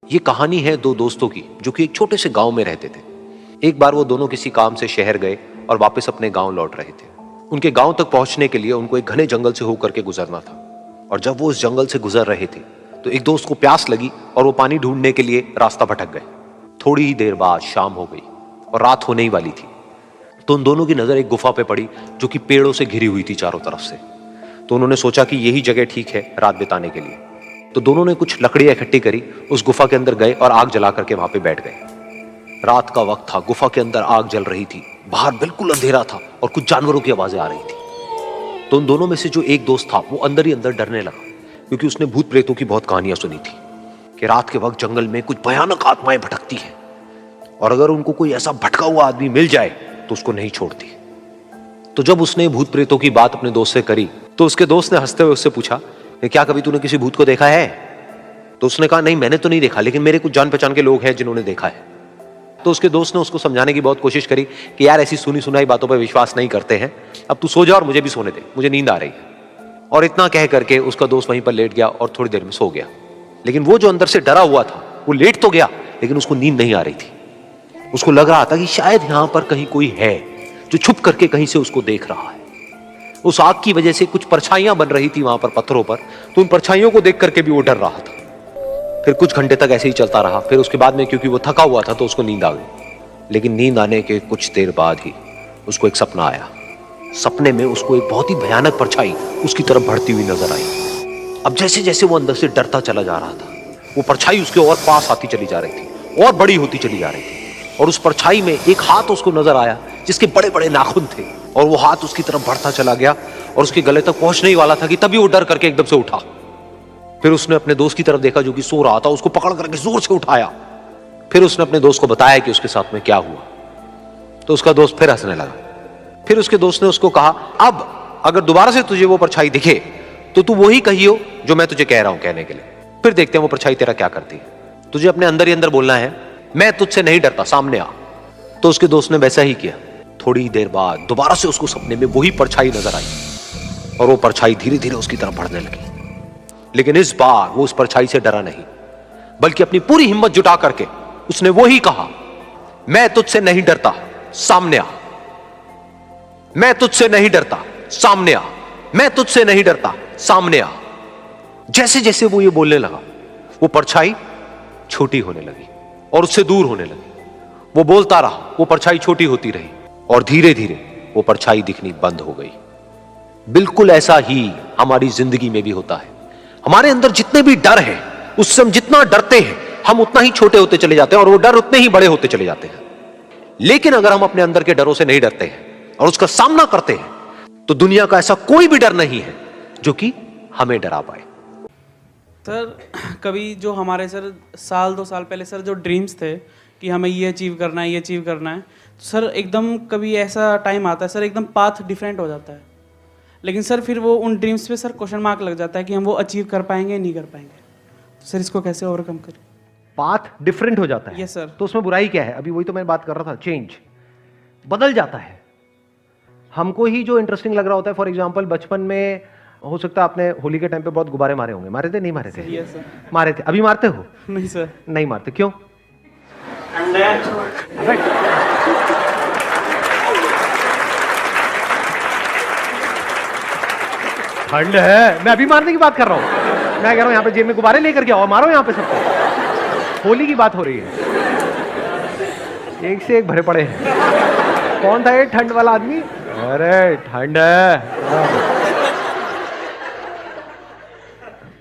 ये कहानी है दो दोस्तों की जो कि एक छोटे से गांव में रहते थे। एक बार वो दोनों किसी काम से शहर गए और वापस अपने गांव लौट रहे थे। उनके गांव तक पहुंचने के लिए उनको एक घने जंगल से होकर के गुजरना था। और जब वो उस जंगल से गुजर रहे थे तो एक दोस्त को प्यास लगी और वो पानी ढूंढने के लिए रास्ता भटक गए। थोड़ी ही देर बाद शाम हो गई और रात होने ही वाली थी। तो उन दोनों की नजर एक गुफा पे पड़ी जो कि पेड़ों से घिरी हुई थी चारों तरफ से। तो उन्होंने सोचा कि यही जगह ठीक है रात बिताने के लिए। तो दोनों ने कुछ लकड़ियां इकट्ठी करी, उस गुफा के अंदर गए और आग जला करके वहां पे बैठ गए। रात का वक्त था, गुफा के अंदर आग जल रही थी, बाहर बिल्कुल अंधेरा था और कुछ जानवरों की आवाजें आ रही थी। तो उन दोनों में से जो एक दोस्त था वो अंदर ही अंदर डरने लगा, क्योंकि उसने भूत प्रेतों की बहुत कहानियां सुनी थी कि रात के वक्त जंगल में कुछ भयानक आत्माएं भटकती हैं और अगर उनको कोई ऐसा भटका हुआ आदमी मिल जाए तो उसको नहीं छोड़ती। तो जब उसने भूत प्रेतों की बात अपने दोस्त से करी तो उसके दोस्त ने हंसते हुए उससे पूछा, क्या कभी तूने किसी भूत को देखा है? तो उसने कहा, नहीं मैंने तो नहीं देखा, लेकिन मेरे कुछ जान पहचान के लोग हैं जिन्होंने देखा है। तो उसके दोस्त ने उसको समझाने की बहुत कोशिश करी कि यार ऐसी सुनी सुनाई बातों पर विश्वास नहीं करते हैं, अब तू सो जा और मुझे भी सोने दे, मुझे नींद आ रही है। और इतना कह करके उसका दोस्त वहीं पर लेट गया और थोड़ी देर में सो गया। लेकिन वो जो अंदर से डरा हुआ था वो लेट तो गया, लेकिन उसको नींद नहीं आ रही थी। उसको लग रहा था कि शायद यहां पर कहीं कोई है जो छुप करके कहीं से उसको देख रहा है। उस आग की वजह से कुछ परछाइयां बन रही थी वहां पर पत्थरों पर, तो उन परछाइयों को देख करके भी वो डर रहा था। फिर कुछ घंटे तक ऐसे ही चलता रहा। फिर उसके बाद में क्योंकि वो थका हुआ था तो उसको नींद आ गई। लेकिन नींद आने के कुछ देर बाद ही उसको एक सपना आया। सपने में उसको एक बहुत ही भयानक परछाई उसकी तरफ बढ़ती हुई नजर आई। अब जैसे जैसे वो अंदर से डरता चला जा रहा था, वो परछाई उसके और पास आती चली जा रही थी और बड़ी होती चली जा रही थी। और उस परछाई में एक हाथ उसको नजर आया जिसके बड़े बड़े नाखून थे, और वो हाथ उसकी तरफ बढ़ता चला गया और उसके गले तक पहुंचने ही वाला था कि तभी वो डर करके एकदम से उठा। फिर उसने अपने दोस्त की तरफ देखा जो कि सो रहा था, उसको पकड़ करके जोर से उठाया। फिर उसने अपने दोस्त को बताया कि उसके साथ में क्या हुआ। तो उसका दोस्त फिर हंसने लगा। फिर उसके दोस्त ने उसको कहा, अब अगर दोबारा से तुझे वो परछाई दिखे तो तू वही कहियो जो मैं तुझे कह रहा हूं कहने के लिए, फिर देखते हैं वो परछाई तेरा क्या करती है। तुझे अपने अंदर ही अंदर बोलना है, मैं तुझसे नहीं डरता, सामने आ। तो उसके दोस्त ने वैसा ही किया। थोड़ी देर बाद दोबारा से उसको सपने में वही परछाई नजर आई और वो परछाई धीरे धीरे उसकी तरफ बढ़ने लगी। लेकिन इस बार वो उस परछाई से डरा नहीं, बल्कि अपनी पूरी हिम्मत जुटा करके उसने वही कहा, मैं तुझसे नहीं डरता, सामने आ। मैं तुझसे नहीं डरता, सामने आ। मैं तुझसे नहीं डरता, सामने आ। जैसे जैसे वो ये बोलने लगा वो परछाई छोटी होने लगी और उससे दूर होने लगी। वो बोलता रहा, वो परछाई छोटी होती रही और धीरे धीरे वो परछाई दिखनी बंद हो गई। बिल्कुल ऐसा ही हमारी जिंदगी में भी होता है। हमारे अंदर जितने भी डर हैं, उससे हम जितना डरते हैं हम उतना ही छोटे होते चले जाते हैं और वो डर उतने ही बड़े होते चले जाते हैं। लेकिन अगर हम अपने अंदर के डरों से नहीं डरते हैं और उसका सामना करते हैं तो दुनिया का ऐसा कोई भी डर नहीं है जो कि हमें डरा पाए। सर कभी जो हमारे सर साल 2 साल पहले सर जो ड्रीम्स थे कि हमें ये अचीव करना है, ये अचीव करना है, तो सर एकदम कभी ऐसा टाइम आता है सर एकदम पाथ डिफरेंट हो जाता है। लेकिन सर फिर वो उन ड्रीम्स पे सर क्वेश्चन मार्क लग जाता है कि हम वो अचीव कर पाएंगे नहीं कर पाएंगे। तो सर इसको कैसे ओवरकम करें? पाथ डिफरेंट हो जाता है। Yes sir. तो उसमें बुराई क्या है? अभी वही तो मैं बात कर रहा था, चेंज बदल जाता है। हमको ही जो इंटरेस्टिंग लग रहा होता है, फॉर एग्जांपल बचपन में हो सकता है आपने होली के टाइम पे बहुत गुब्बारे मारे होंगे। मारे थे नहीं मारे थे? Yes sir. मारे थे। अभी मारते हो? नहीं सर। नहीं मारते, क्यों? ठंड है। मैं अभी मारने की बात कर रहा हूं। मैं कह रहा हूं यहां पे जेब में गुब्बारे लेकर के आओ, मारो यहां पे सबको। होली की बात हो रही है, एक से एक भरे पड़े हैं। कौन था ये ठंड वाला आदमी? अरे ठंड है।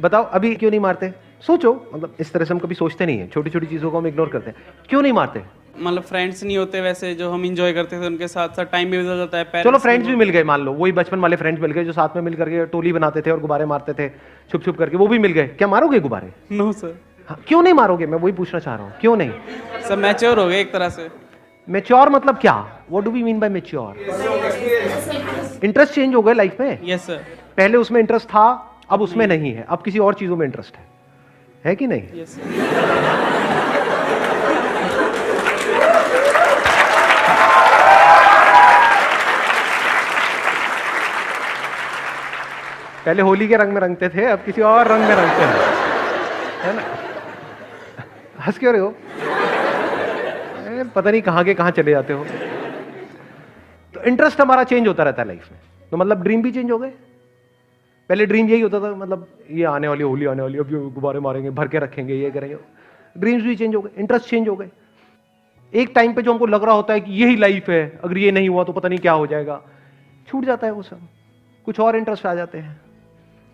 बताओ अभी क्यों नहीं मारते? सोचो, मतलब इस तरह से हम कभी सोचते नहीं है, छोटी छोटी चीजों को हम इग्नोर करते हैं। क्यों नहीं मारते? मतलब फ्रेंड्स नहीं होते वैसे जो हम इंजॉय करते थे उनके साथ साथ टाइम भी बदल जाता है। चलो फ्रेंड्स भी मिल गए, मान लो वही बचपन वाले फ्रेंड्स मिल गए जो साथ में मिल करके टोली बनाते थे और गुब्बारे मारते थे छुप छुप करके, वो भी मिल गए। क्या मारोगे गुब्बारे? No sir. हाँ, क्यों नहीं मारोगे? मैं वही पूछना चाह रहा हूँ, क्यों नहीं? सर मैच्योर हो गए एक तरह से। मेच्योर मतलब क्या? What do we mean by mature? Interest change हो गए लाइफ में। Yes sir. पहले उसमें इंटरेस्ट था, अब उसमें नहीं है, अब किसी और चीजों में इंटरेस्ट है कि नहीं? Yes sir. पहले होली के रंग में रंगते थे, अब किसी और रंग में रंगते हैं, है ना? हंस क्यों रहे हो? पता नहीं कहाँ के कहाँ चले जाते हो। तो इंटरेस्ट हमारा चेंज होता रहता है लाइफ में। तो मतलब ड्रीम भी चेंज हो गए। पहले ड्रीम यही होता था, मतलब ये आने वाली होली आने वाली, अब ये गुब्बारे मारेंगे, भर के रखेंगे, ये करेंगे। ड्रीम्स भी चेंज हो गए, इंटरेस्ट चेंज हो गए। एक टाइम पे जो हमको लग रहा होता है कि यही लाइफ है, अगर ये नहीं हुआ तो पता नहीं क्या हो जाएगा, छूट जाता है वो सब, कुछ और इंटरेस्ट आ जाते हैं।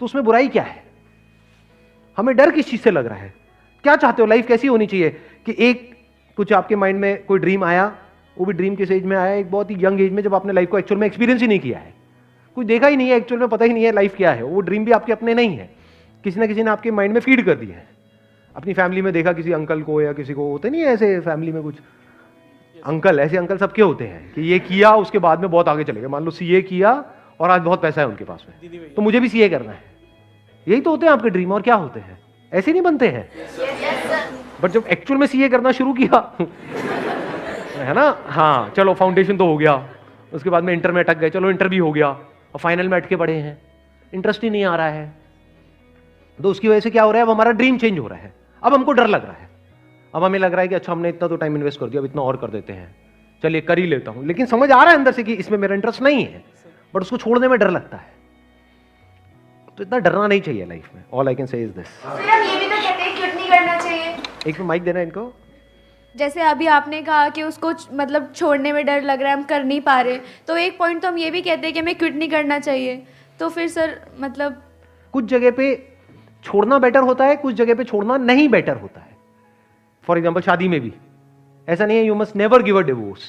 तो उसमें बुराई क्या है? हमें डर किस चीज से लग रहा है? क्या चाहते हो? लाइफ कैसी होनी चाहिए कि एक कुछ आपके माइंड में कोई ड्रीम आया, वो भी ड्रीम किस एज में आया? एक बहुत ही यंग एज में, जब आपने लाइफ को एक्चुअल में एक्सपीरियंस ही नहीं किया है, कुछ देखा ही नहीं है, एक्चुअल में पता ही नहीं है लाइफ क्या है। वो ड्रीम भी आपके अपने नहीं है, किसी ना किसी ने आपके माइंड में फीड कर दिया है। अपनी फैमिली में देखा किसी अंकल को या किसी को, होते नहीं है ऐसे फैमिली में कुछ अंकल, ऐसे अंकल सबके होते हैं कि ये किया उसके बाद में बहुत आगे चले गए। मान लो सीए किया और आज बहुत पैसा है उनके पास में, तो मुझे भी सीए करना है। यही तो होते हैं आपके ड्रीम। और क्या होते हैं? ऐसे नहीं बनते हैं। बट जब एक्चुअल में सीए करना शुरू किया है ना, हाँ चलो फाउंडेशन तो हो गया, उसके बाद में इंटर में अटक गए, चलो इंटर भी हो गया, और फाइनल में अटके पड़े हैं, इंटरेस्ट ही नहीं आ रहा है। तो उसकी वजह से क्या हो रहा है? अब हमारा ड्रीम चेंज हो रहा है। अब हमको डर लग रहा है। अब हमें लग रहा है कि अच्छा हमने इतना तो टाइम इन्वेस्ट कर दिया, अब इतना और कर देते हैं, चलिए कर ही लेता हूं। लेकिन समझ आ रहा है अंदर से कि इसमें मेरा इंटरेस्ट नहीं है, बट उसको छोड़ने में डर लगता है। तो इतना डरना नहीं चाहिए लाइफ में। All I can say is this. फिर हम ये भी तो कहते हैं क्विट नहीं करना चाहिए। एक मिनट माइक देना इनको। जैसे अभी आपने कहा कि उसको मतलब छोड़ने में डर लग रहा है, हम कर नहीं पा रहे, तो एक पॉइंट तो हम ये भी कहते हैं कि हमें क्विट नहीं करना चाहिए। तो फिर सर मतलब कुछ जगह पे छोड़ना बेटर होता है, कुछ जगह पे छोड़ना नहीं बेटर होता है। फॉर एग्जाम्पल शादी में भी ऐसा नहीं है you must never give a divorce.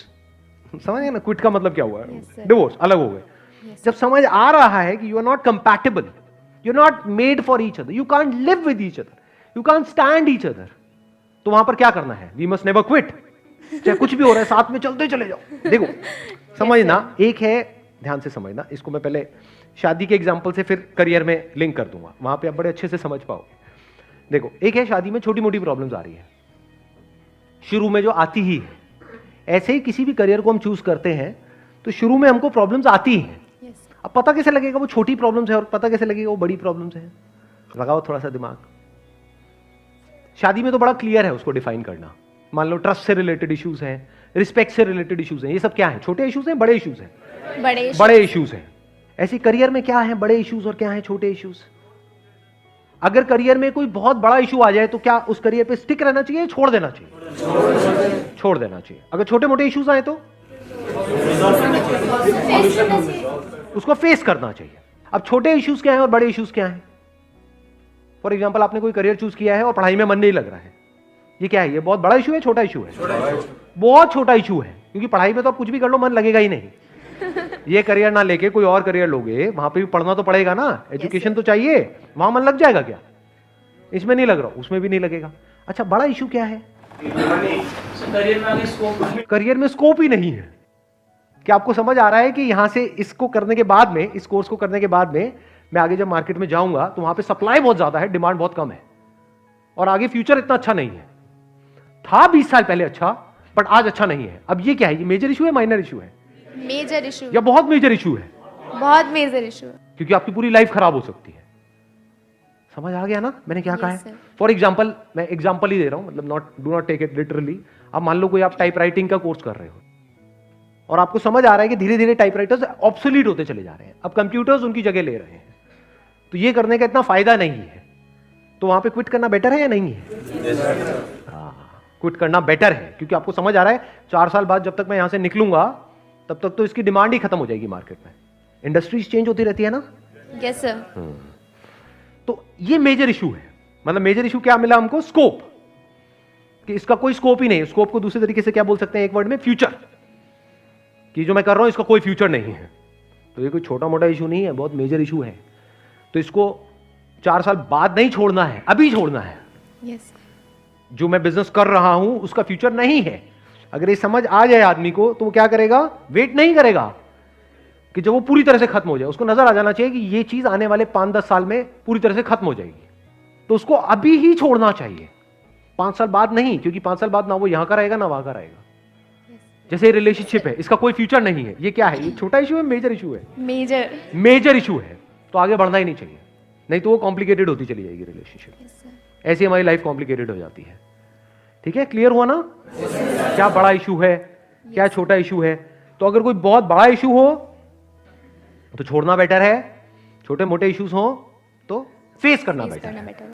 समझ गए ना? क्विट का मतलब क्या हुआ? डिवोर्स अलग हो गए। जब समझ आ रहा है कि you are not compatible, you are not made for each other, you can't live with each other, you can't stand each other, तो वहां पर क्या करना है? We must never quit. चाहे कुछ भी हो रहा है साथ में चलते चले जाओ। देखो समझना, एक है, ध्यान से समझना इसको। मैं पहले शादी के एग्जांपल से फिर करियर में लिंक कर दूंगा, वहां पे आप बड़े अच्छे से समझ पाओगे। देखो एक है शादी में छोटी मोटी प्रॉब्लम्स आ रही है शुरू में, जो आती ही है। ऐसे ही किसी भी करियर को हम चूज करते हैं तो शुरू में हमको प्रॉब्लम्स आती ही हैं। अब पता कैसे लगेगा वो छोटी प्रॉब्लम्स है और पता कैसे लगेगा वो बड़ी प्रॉब्लम्स है? लगाओ थोड़ा सा दिमाग। शादी में तो बड़ा क्लियर है उसको डिफाइन करना। मान लो ट्रस्ट से रिलेटेड इश्यूज हैं, रिस्पेक्ट से रिलेटेड इश्यूज हैं, ये सब क्या है? छोटे इश्यूज हैं, बड़े इश्यूज हैं? बड़े इश्यूज हैं। ऐसे करियर में क्या है बड़े इश्यूज और क्या है छोटे इश्यूज? अगर करियर में कोई बहुत बड़ा इशू आ जाए तो क्या उस करियर पे स्टिक रहना चाहिए, छोड़ देना चाहिए? छोड़ देना चाहिए। अगर छोटे मोटे इश्यूज आए तो उसको फेस करना चाहिए। अब छोटे इश्यूज क्या हैं और बड़े इश्यूज क्या हैं? फॉर एग्जाम्पल आपने कोई करियर चूज किया है और पढ़ाई में मन नहीं लग रहा है, ये क्या है? ये बहुत बड़ा इशू है, छोटा इशू है? बहुत छोटा इशू है, क्योंकि पढ़ाई में तो आप कुछ भी कर लो मन लगेगा ही नहीं। ये करियर ना लेके कोई और करियर लोगे, वहां पे भी पढ़ना तो पड़ेगा ना, एजुकेशन तो चाहिए, वहां मन लग जाएगा क्या? इसमें नहीं लग रहा, उसमें भी नहीं लगेगा। अच्छा बड़ा इशू क्या है? करियर में स्कोप ही नहीं है। क्या आपको समझ आ रहा है कि यहां से इसको करने के बाद में, इस कोर्स को करने के बाद में मैं आगे जब मार्केट में जाऊंगा तो वहां पे सप्लाई बहुत ज्यादा है, डिमांड बहुत कम है, और आगे फ्यूचर इतना अच्छा नहीं है। था 20 साल पहले अच्छा, बट आज अच्छा नहीं है। अब ये क्या है? ये मेजर इशू है, माइनर इशू है? मेजर इशू, या बहुत मेजर इशू है? बहुत मेजर इशू है, क्योंकि आपकी पूरी लाइफ खराब हो सकती है। समझ आ गया ना मैंने क्या कहा है? फॉर एग्जाम्पल, मैं एग्जाम्पल ही दे रहा हूं, मतलब do not take it literally. आप मान लो कोई आप टाइप राइटिंग का कोर्स कर रहे हो और आपको समझ आ रहा है कि धीरे धीरे टाइप राइटर्स ऑब्सोलीट होते चले जा रहे हैं, अब कंप्यूटर्स उनकी जगह ले रहे हैं, तो ये करने का इतना फायदा नहीं है, तो वहां पे क्विट करना बेटर है या नहीं है? क्विट करना बेटर है, क्योंकि आपको समझ आ रहा है 4 साल बाद जब तक मैं यहां से निकलूंगा तब तक तो इसकी डिमांड ही खत्म हो जाएगी मार्केट में। इंडस्ट्रीज चेंज होती रहती है ना। Yes sir. तो ये मेजर इशू है। मतलब मेजर इशू क्या मिला हमको? स्कोप, कि इसका कोई स्कोप ही नहीं। स्कोप को दूसरे तरीके से क्या बोल सकते हैं एक वर्ड में? फ्यूचर, कि जो मैं कर रहा हूं इसका कोई फ्यूचर नहीं है। तो ये कोई छोटा मोटा इशू नहीं है, बहुत मेजर इशू है। तो इसको 4 साल बाद नहीं छोड़ना है, अभी छोड़ना है। यस। जो मैं बिजनेस कर रहा हूं उसका फ्यूचर नहीं है। अगर ये समझ आ जाए आदमी को तो वो क्या करेगा? वेट नहीं करेगा कि जब वो पूरी तरह से खत्म हो जाए। उसको नजर आ जाना चाहिए कि ये चीज आने वाले 5-10 साल में पूरी तरह से खत्म हो जाएगी, तो उसको अभी ही छोड़ना चाहिए, 5 साल बाद नहीं, क्योंकि 5 साल बाद ना वो यहां का रहेगा ना वहां का रहेगा। जैसे रिलेशनशिप है, इसका कोई फ्यूचर नहीं है। ये क्या है? ये छोटा इशू है, मेजर इशू है? मेजर इशू है, तो आगे बढ़ना ही नहीं चाहिए, नहीं तो वो कॉम्प्लिकेटेड होती चली जाएगी रिलेशनशिप। ऐसी हमारी लाइफ कॉम्प्लिकेटेड हो जाती है। ठीक है, क्लियर हुआ ना? क्या बड़ा इशू है, क्या छोटा इशू है? तो अगर कोई बहुत बड़ा इशू हो तो छोड़ना बेटर है, छोटे मोटे इश्यूज हो तो फेस करना बेटर है।